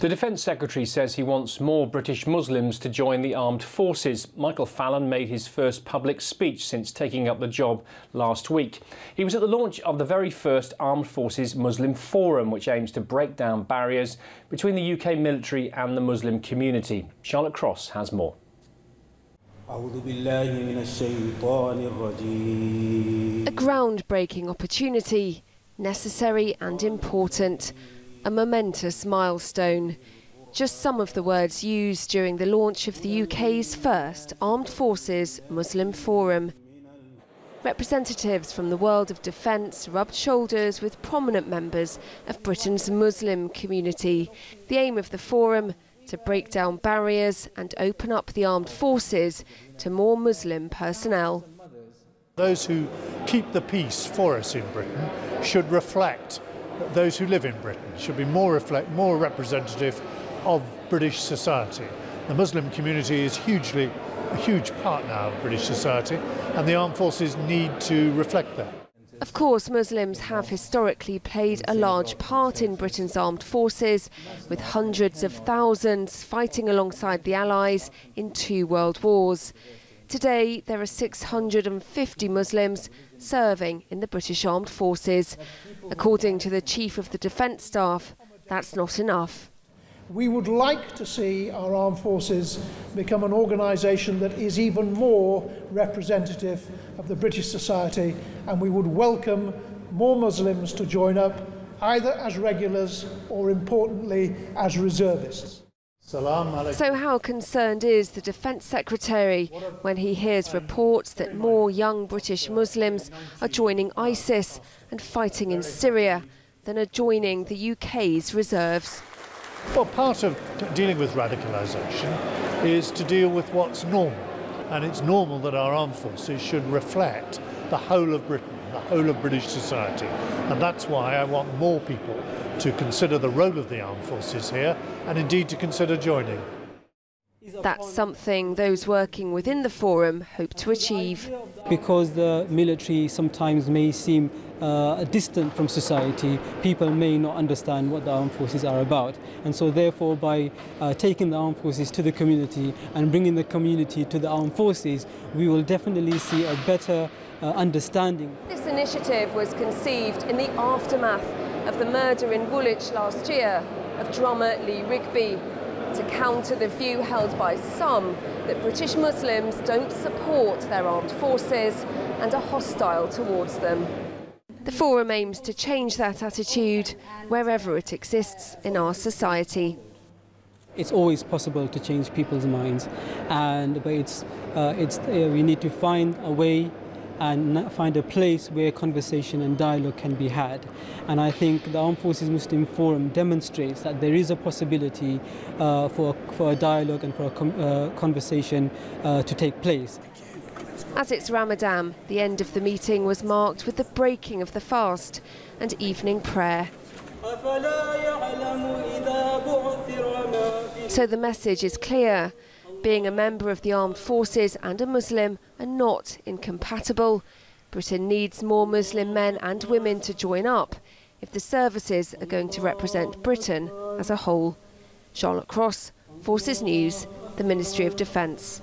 The Defence Secretary says he wants more British Muslims to join the armed forces. Michael Fallon made his first public speech since taking up the job last week. He was at the launch of the very first Armed Forces Muslim Forum, which aims to break down barriers between the UK military and the Muslim community. Charlotte Cross has more. A groundbreaking opportunity, necessary and important. A momentous milestone. Just some of the words used during the launch of the UK's first Armed Forces Muslim Forum. Representatives from the world of defence rubbed shoulders with prominent members of Britain's Muslim community. The aim of the forum, to break down barriers and open up the armed forces to more Muslim personnel. Those who keep the peace for us in Britain should reflect those who live in Britain, should be more representative of British society. The Muslim community is a huge part now of British society, and the armed forces need to reflect that. Of course, Muslims have historically played a large part in Britain's armed forces, with hundreds of thousands fighting alongside the Allies in 2 world wars. Today, there are 650 Muslims serving in the British Armed Forces. According to the Chief of the Defence Staff, that's not enough. We would like to see our armed forces become an organisation that is even more representative of the British society, and we would welcome more Muslims to join up, either as regulars or, importantly, as reservists. So how concerned is the Defence Secretary when he hears reports that more young British Muslims are joining ISIS and fighting in Syria than are joining the UK's reserves? Well, part of dealing with radicalisation is to deal with what's normal. And it's normal that our armed forces should reflect the whole of Britain, the whole of British society. And that's why I want more people to consider the role of the armed forces here, and indeed to consider joining. That's something those working within the forum hope to achieve. Because the military sometimes may seem distant from society, people may not understand what the armed forces are about. And so therefore, by taking the armed forces to the community and bringing the community to the armed forces, we will definitely see a better understanding. This initiative was conceived in the aftermath of the murder in Woolwich last year of drummer Lee Rigby, to counter the view held by some that British Muslims don't support their armed forces and are hostile towards them. The forum aims to change that attitude wherever it exists in our society. It's always possible to change people's minds, but we need to find a way and find a place where conversation and dialogue can be had. And I think the Armed Forces Muslim Forum demonstrates that there is a possibility for a dialogue and for a conversation to take place. As it's Ramadan, the end of the meeting was marked with the breaking of the fast and evening prayer. So the message is clear. Being a member of the armed forces and a Muslim are not incompatible. Britain needs more Muslim men and women to join up if the services are going to represent Britain as a whole. Charlotte Cross, Forces News, the Ministry of Defence.